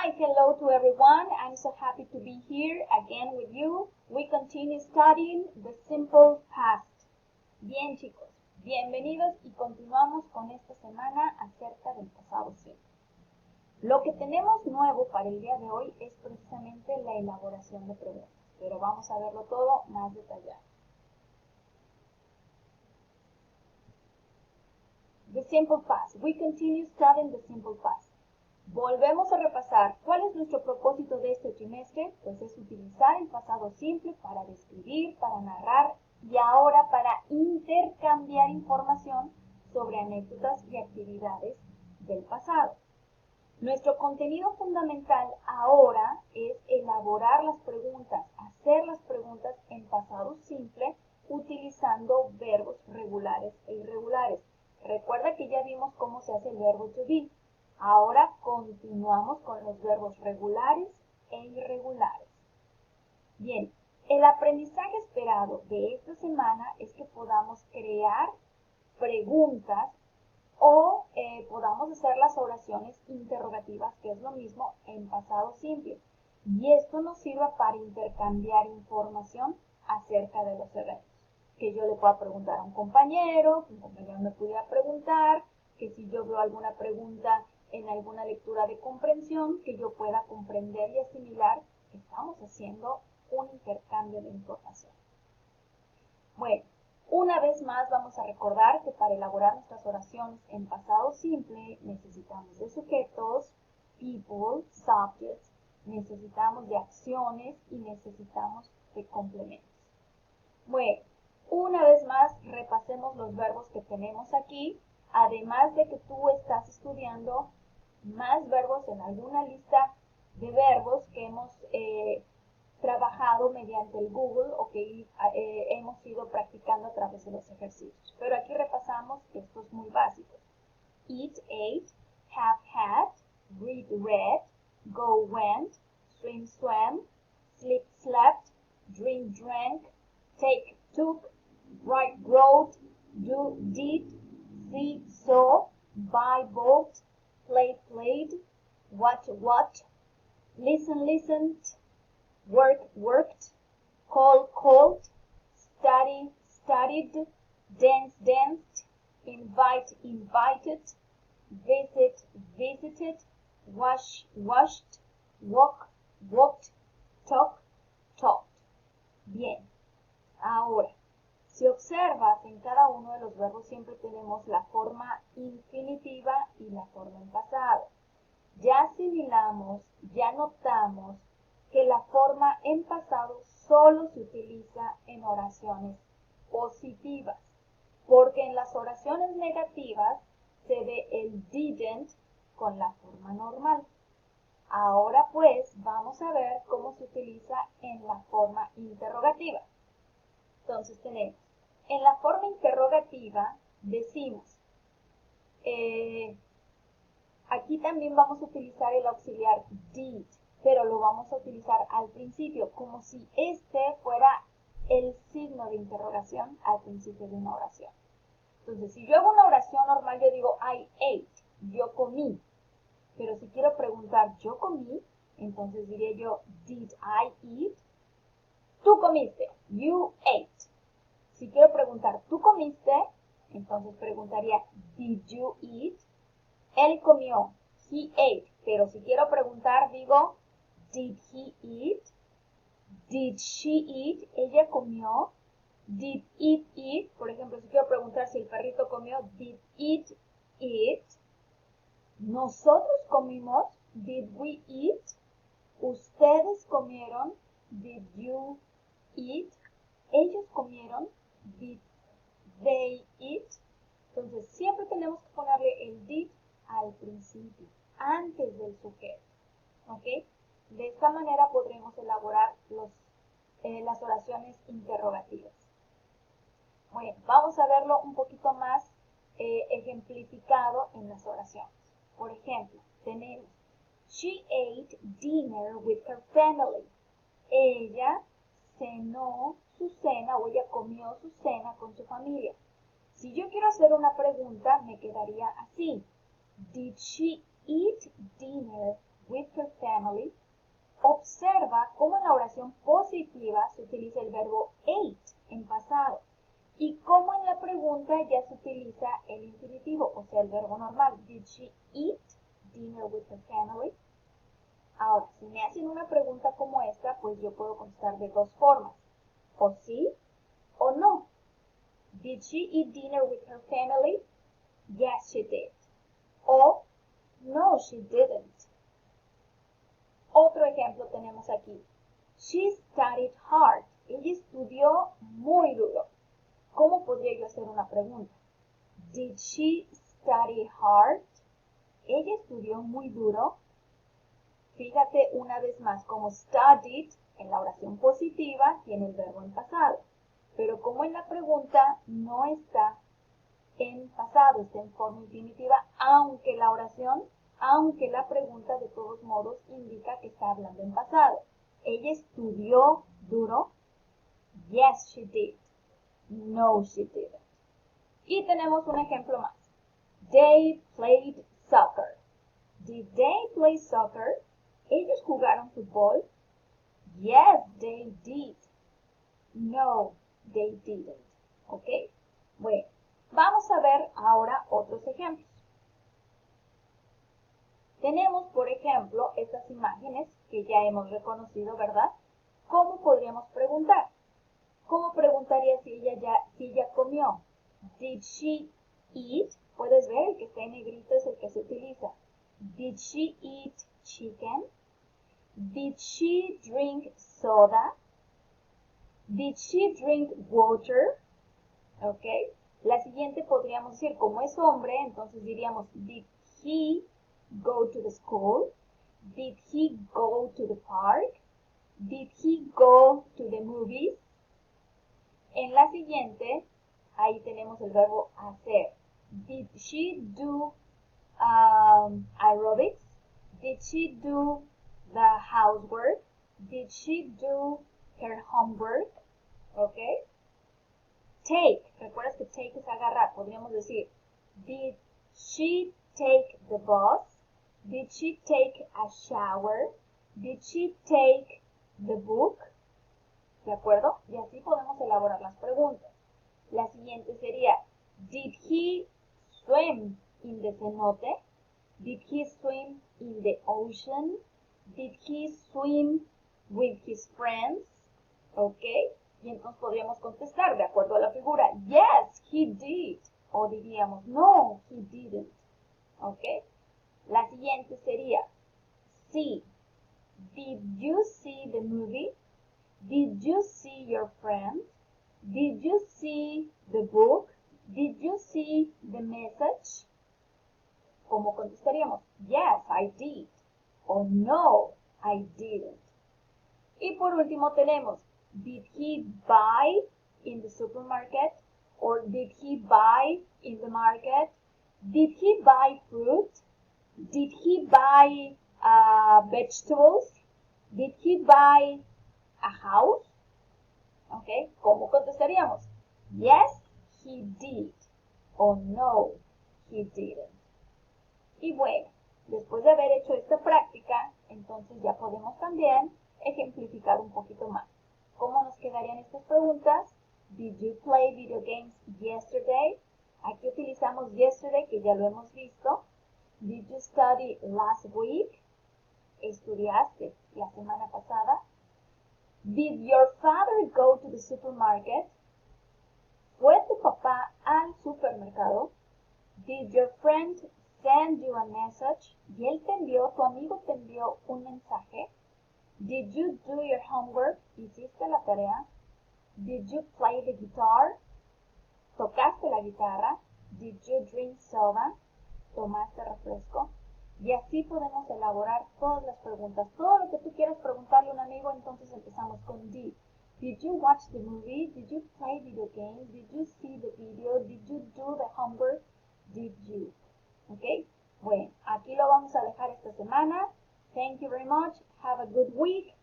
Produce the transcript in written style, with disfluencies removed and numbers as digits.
Hi, hello to everyone. I'm so happy to be here again with you. We continue studying the simple past. Bien, chicos, bienvenidos y continuamos con esta semana acerca del pasado simple. Lo que tenemos nuevo para el día de hoy es precisamente la elaboración de preguntas, pero vamos a verlo todo más detallado. The simple past. We continue studying the simple past. Volvemos a repasar cuál es nuestro propósito de este trimestre, pues es utilizar el pasado simple para describir, para narrar y ahora para intercambiar información sobre anécdotas y actividades del pasado. Nuestro contenido fundamental ahora es elaborar las preguntas, hacer las preguntas en pasado simple utilizando verbos regulares e irregulares. Recuerda que ya vimos cómo se hace el verbo to be. Ahora continuamos con los verbos regulares e irregulares. Bien, el aprendizaje esperado de esta semana es que podamos crear preguntas o podamos hacer las oraciones interrogativas, que es lo mismo en pasado simple. Y esto nos sirva para intercambiar información acerca de los eventos. Que yo le pueda preguntar a un compañero, que un compañero me pudiera preguntar, que si yo veo alguna pregunta en alguna lectura de comprensión, que yo pueda comprender y asimilar que estamos haciendo un intercambio de información. Bueno, una vez más vamos a recordar que para elaborar nuestras oraciones en pasado simple necesitamos de sujetos, people, subjects, necesitamos de acciones y necesitamos de complementos. Bueno, una vez más repasemos los verbos que tenemos aquí, además de que tú estás estudiando más verbos en alguna lista de verbos que hemos trabajado mediante el Google o que hemos ido practicando a través de los ejercicios. Pero aquí repasamos estos muy básicos. Eat, ate, have had, read, read, go, went, swim, swam, sleep, slept, drink, drank, take, took, write, wrote, do, did, see, saw, buy, bought, play, played, watch, watched, listen, listened, work, worked, call, called, study, studied, dance, danced, invite, invited, visit, visited, wash, washed, walk, walked, talk, talked. Bien, ahora, si observas, en cada uno de los verbos siempre tenemos la forma infinitiva y la forma en pasado. Ya asimilamos, ya notamos que la forma en pasado solo se utiliza en oraciones positivas, porque en las oraciones negativas se ve el didn't con la forma normal. Ahora pues vamos a ver cómo se utiliza en la forma interrogativa. Entonces tenemos, en la forma interrogativa decimos, aquí también vamos a utilizar el auxiliar did, pero lo vamos a utilizar al principio, como si este fuera el signo de interrogación al principio de una oración. Entonces, si yo hago una oración normal, yo digo I ate, yo comí. Pero si quiero preguntar yo comí, entonces diría yo did I eat? Tú comiste, you ate. Si quiero preguntar ¿tú comiste? Entonces preguntaría did you eat? Él comió, he ate. Pero si quiero preguntar digo did he eat? Did she eat? Ella comió. Did it eat? Por ejemplo, si quiero preguntar si el perrito comió, did it eat? Nosotros comimos, did we eat? Ustedes comieron, did you eat? Ellos comieron, did they eat? Entonces siempre tenemos que ponerle el did al principio, antes del sujeto. ¿Ok? De esta manera podremos elaborar las oraciones interrogativas. Bueno, vamos a verlo un poquito más ejemplificado en las oraciones. Por ejemplo, tenemos She ate dinner with her family. Ella cenó su cena o ella comió su cena con su familia. Si yo quiero hacer una pregunta, me quedaría así. Did she eat dinner with her family? family, observa cómo en la oración positiva se utiliza el verbo ate en pasado y cómo en la pregunta ya se utiliza el infinitivo, o sea, el verbo normal. Did she eat dinner with her family? Ahora, si me hacen una pregunta como esta, pues yo puedo contestar de dos formas, o sí o no. Did she eat dinner with her family? Yes, she did. O no, she didn't. Otro ejemplo tenemos aquí. She studied hard. Ella estudió muy duro. ¿Cómo podría yo hacer una pregunta? Did she study hard? Ella estudió muy duro. Fíjate una vez más como studied en la oración positiva tiene el verbo en pasado. Pero como en la pregunta no está en pasado, está en forma infinitiva, aunque la pregunta de todos modos indica que está hablando en pasado. Ella estudió duro. Yes, she did. No, she didn't. Y tenemos un ejemplo más. They played soccer. Did they play soccer? ¿Ellos jugaron fútbol? Yes, they did. No, they didn't. ¿Ok? Bueno, vamos a ver ahora otros ejemplos. Tenemos, por ejemplo, estas imágenes que ya hemos reconocido, ¿verdad? ¿Cómo podríamos preguntar? ¿Cómo preguntaría si ella comió? Did she eat? Puedes ver, el que está en negrito es el que se utiliza. Did she eat chicken? Did she drink soda? Did she drink water? ¿Ok? La siguiente podríamos decir, como es hombre, entonces diríamos, did he go to the school? Did he go to the park? Did he go to the movies? En la siguiente, ahí tenemos el verbo hacer. Did she do aerobics? Did she do the housework? Did she do her homework? ¿Ok? Take. ¿Recuerdas que take es agarrar? Podríamos decir, did she take the bus? Did she take a shower? Did she take the book? ¿De acuerdo? Y así podemos elaborar las preguntas. La siguiente sería, did he swim in the cenote? Did he swim in the ocean? Did he swim with his friends? ¿Ok? Y entonces podríamos contestar de acuerdo a la figura, yes, he did. O diríamos, no, he didn't. ¿Ok? La siguiente sería, see. Did you see the movie? Did you see your friend? Did you see the book? Did you see the message? ¿Cómo contestaríamos? Yes, I did. O no, I didn't. Y por último tenemos, did he buy in the supermarket? Or did he buy in the market? Did he buy fruit? Did he buy vegetables? Did he buy a house? ¿Ok? ¿Cómo contestaríamos? Yes, he did. O no, he didn't. Y bueno, después de haber hecho esta práctica, entonces ya podemos también ejemplificar un poquito más. ¿Cómo nos quedarían estas preguntas? Did you play video games yesterday? Aquí utilizamos yesterday, que ya lo hemos visto. Did you study last week? ¿Estudiaste la semana pasada? Did your father go to the supermarket? ¿Fue tu papá al supermercado? Did your friend send you a message? ¿Y él te envió, tu amigo te envió un mensaje? Did you do your homework? ¿Hiciste la tarea? Did you play the guitar? ¿Tocaste la guitarra? Did you drink soda? ¿Tomaste refresco? Y así podemos elaborar todas las preguntas. Todo lo que tú quieras preguntarle a un amigo, entonces empezamos con did. Did you watch the movie? Did you play video games? Did you see the video? Did you do the homework? Did you? ¿Ok? Bueno, aquí lo vamos a dejar esta semana. Thank you very much. Have a good week.